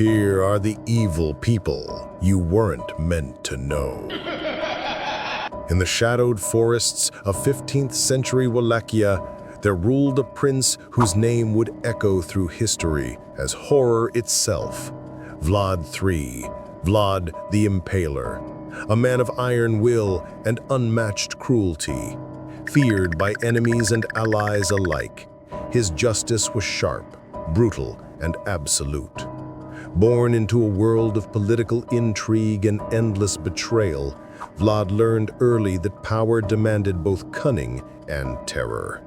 Here are the evil people you weren't meant to know. In the shadowed forests of 15th century Wallachia, there ruled a prince whose name would echo through history as horror itself. Vlad III, Vlad the Impaler, a man of iron will and unmatched cruelty. Feared by enemies and allies alike, his justice was sharp, brutal, and absolute. Born into a world of political intrigue and endless betrayal, Vlad learned early that power demanded both cunning and terror.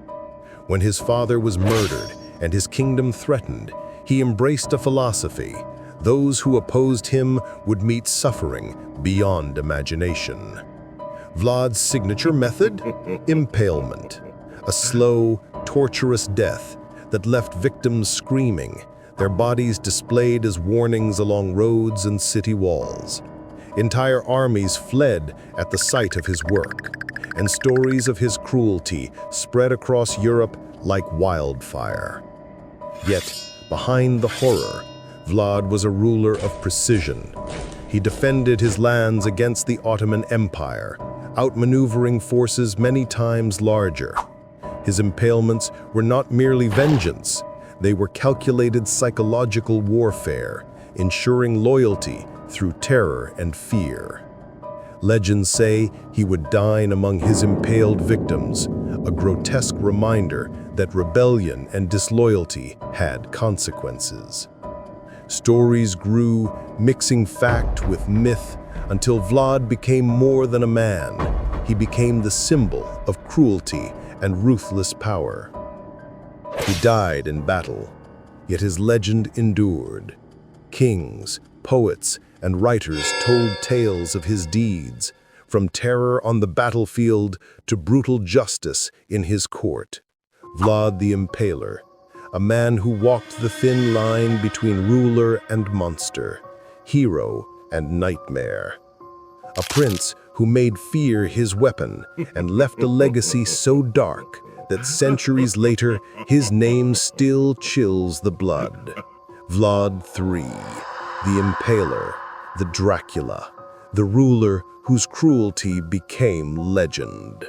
When his father was murdered and his kingdom threatened, he embraced a philosophy: those who opposed him would meet suffering beyond imagination. Vlad's signature method? Impalement. A slow, torturous death that left victims screaming, their bodies displayed as warnings along roads and city walls. Entire armies fled at the sight of his work, and stories of his cruelty spread across Europe like wildfire. Yet, behind the horror, Vlad was a ruler of precision. He defended his lands against the Ottoman Empire, outmaneuvering forces many times larger. His impalements were not merely vengeance, they were calculated psychological warfare, ensuring loyalty through terror and fear. Legends say he would dine among his impaled victims, a grotesque reminder that rebellion and disloyalty had consequences. Stories grew, mixing fact with myth, until Vlad became more than a man. He became the symbol of cruelty and ruthless power. He died in battle, yet his legend endured. Kings, poets, and writers told tales of his deeds, from terror on the battlefield to brutal justice in his court. Vlad the Impaler, a man who walked the thin line between ruler and monster, hero and nightmare. A prince who made fear his weapon and left a legacy so dark that centuries later his name still chills the blood. Vlad III, the Impaler, the Dracula, the ruler whose cruelty became legend.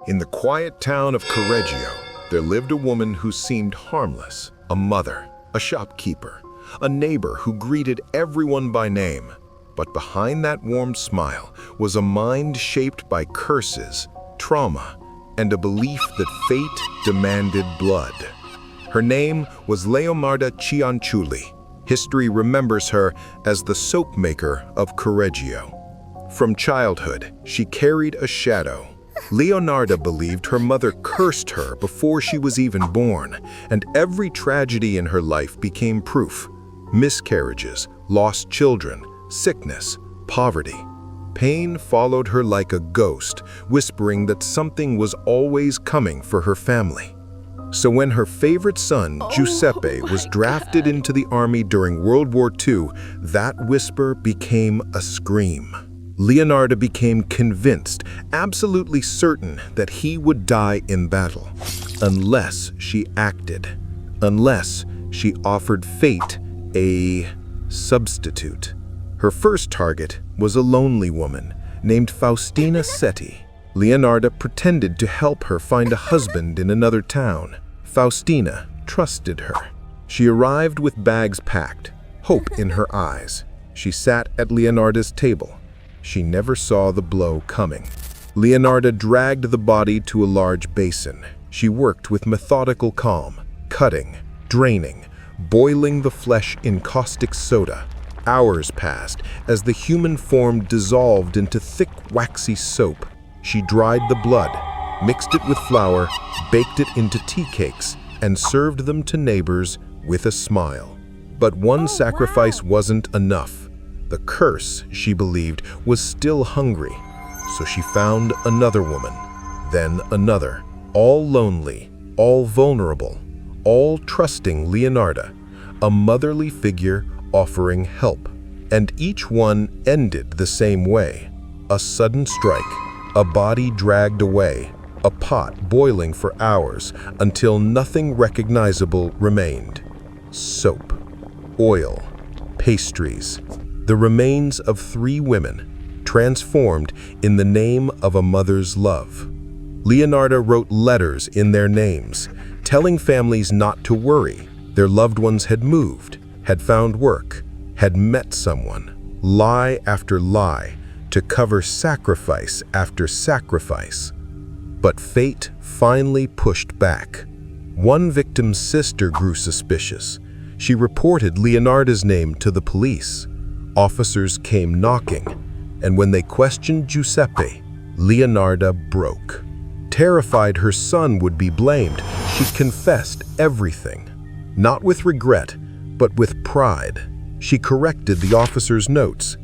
In the quiet town of Correggio, there lived a woman who seemed harmless, a mother, a shopkeeper, a neighbor who greeted everyone by name. But behind that warm smile was a mind shaped by curses, trauma, and a belief that fate demanded blood. Her name was Leonarda Cianciulli. History remembers her as the soap maker of Correggio. From childhood, she carried a shadow. Leonarda believed her mother cursed her before she was even born, and every tragedy in her life became proof. Miscarriages, lost children, sickness, poverty. Pain followed her like a ghost, whispering that something was always coming for her family. So when her favorite son, Giuseppe, was drafted into the army during World War II, that whisper became a scream. Leonarda became convinced, absolutely certain, that he would die in battle, unless she acted, unless she offered fate a substitute. Her first target was a lonely woman named Faustina Setti. Leonarda pretended to help her find a husband in another town. Faustina trusted her. She arrived with bags packed, hope in her eyes. She sat at Leonarda's table. She never saw the blow coming. Leonarda dragged the body to a large basin. She worked with methodical calm, cutting, draining, boiling the flesh in caustic soda. Hours passed as the human form dissolved into thick, waxy soap. She dried the blood, mixed it with flour, baked it into tea cakes, and served them to neighbors with a smile. But one sacrifice wasn't enough. The curse, she believed, was still hungry. So she found another woman, then another, all lonely, all vulnerable, all trusting Leonarda, a motherly figure offering help. And each one ended the same way. A sudden strike, a body dragged away, a pot boiling for hours until nothing recognizable remained. Soap, oil, pastries, the remains of 3 women, transformed in the name of a mother's love. Leonarda wrote letters in their names, telling families not to worry. Their loved ones had moved, had found work, had met someone. Lie after lie to cover sacrifice after sacrifice. But fate finally pushed back. One victim's sister grew suspicious. She reported Leonarda's name to the police. Officers came knocking, and when they questioned Giuseppe, Leonarda broke. Terrified her son would be blamed, she confessed everything. Not with regret, but with pride. She corrected the officers' notes.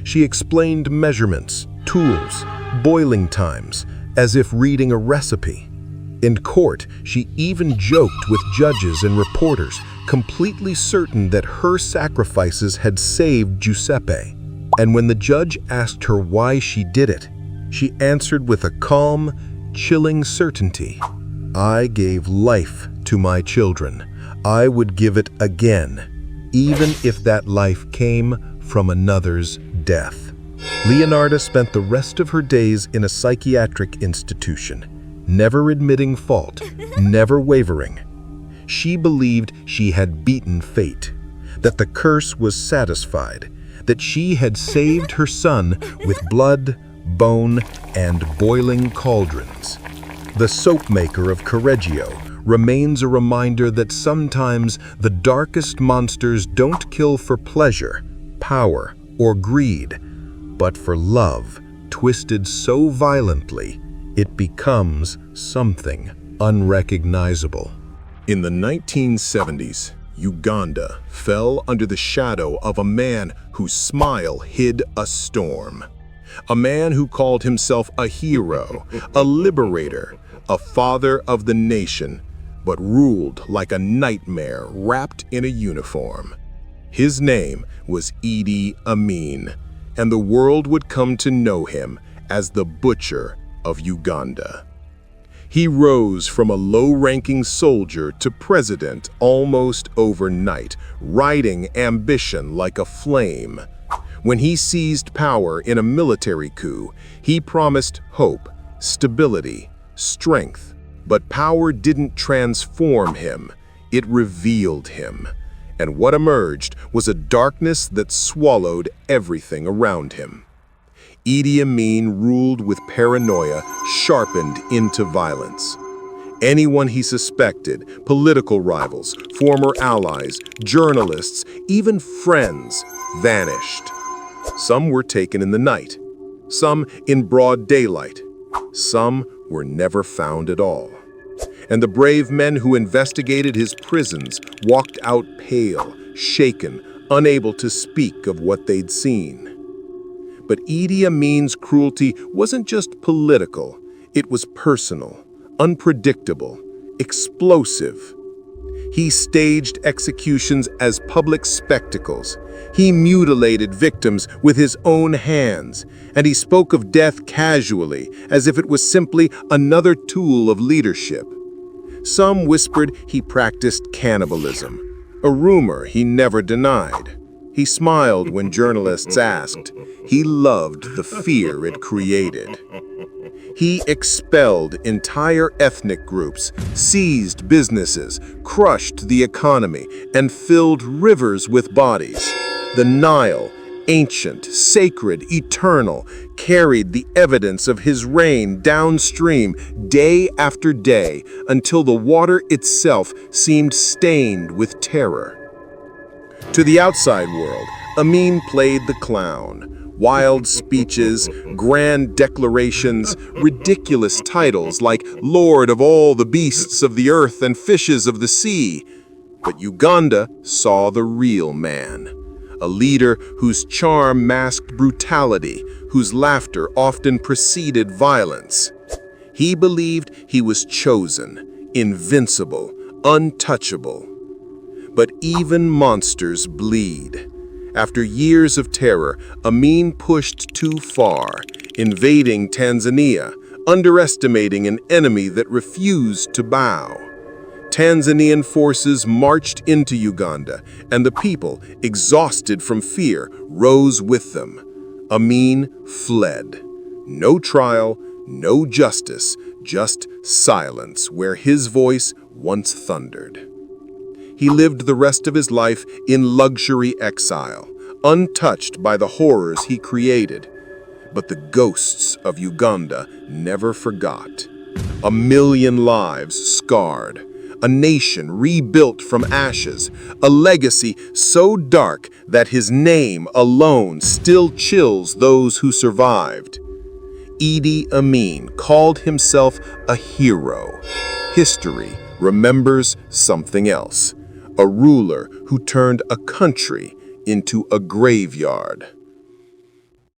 She explained measurements, tools, boiling times, as if reading a recipe. In court, she even joked with judges and reporters, completely certain that her sacrifices had saved Giuseppe. And when the judge asked her why she did it, she answered with a calm, chilling certainty. "I gave life to my children. I would give it again, even if that life came from another's death." Leonarda spent the rest of her days in a psychiatric institution, never admitting fault, never wavering. She believed she had beaten fate, that the curse was satisfied, that she had saved her son with blood, bone, and boiling cauldrons. The soap maker of Correggio remains a reminder that sometimes the darkest monsters don't kill for pleasure, power, or greed, but for love, twisted so violently it becomes something unrecognizable. In the 1970s, Uganda fell under the shadow of a man whose smile hid a storm. A man who called himself a hero, a liberator, a father of the nation, but ruled like a nightmare wrapped in a uniform. His name was Idi Amin, and the world would come to know him as the Butcher of Uganda. He rose from a low-ranking soldier to president almost overnight, riding ambition like a flame. When he seized power in a military coup, he promised hope, stability, strength. But power didn't transform him, it revealed him. And what emerged was a darkness that swallowed everything around him. Idi Amin ruled with paranoia sharpened into violence. Anyone he suspected, political rivals, former allies, journalists, even friends, vanished. Some were taken in the night, some in broad daylight, some were never found at all. And the brave men who investigated his prisons walked out pale, shaken, unable to speak of what they'd seen. But Idi Amin's cruelty wasn't just political, it was personal, unpredictable, explosive. He staged executions as public spectacles. He mutilated victims with his own hands, and he spoke of death casually, as if it was simply another tool of leadership. Some whispered he practiced cannibalism, a rumor he never denied. He smiled when journalists asked. He loved the fear it created. He expelled entire ethnic groups, seized businesses, crushed the economy, and filled rivers with bodies. The Nile, ancient, sacred, eternal, carried the evidence of his reign downstream day after day until the water itself seemed stained with terror. To the outside world, Amin played the clown. Wild speeches, grand declarations, ridiculous titles like Lord of all the beasts of the earth and fishes of the sea. But Uganda saw the real man, a leader whose charm masked brutality, whose laughter often preceded violence. He believed he was chosen, invincible, untouchable. But even monsters bleed. After years of terror, Amin pushed too far, invading Tanzania, underestimating an enemy that refused to bow. Tanzanian forces marched into Uganda, and the people, exhausted from fear, rose with them. Amin fled. No trial, no justice, just silence where his voice once thundered. He lived the rest of his life in luxury exile, untouched by the horrors he created. But the ghosts of Uganda never forgot. 1,000,000 lives scarred, a nation rebuilt from ashes, a legacy so dark that his name alone still chills those who survived. Idi Amin called himself a hero. History remembers something else, a ruler who turned a country into a graveyard.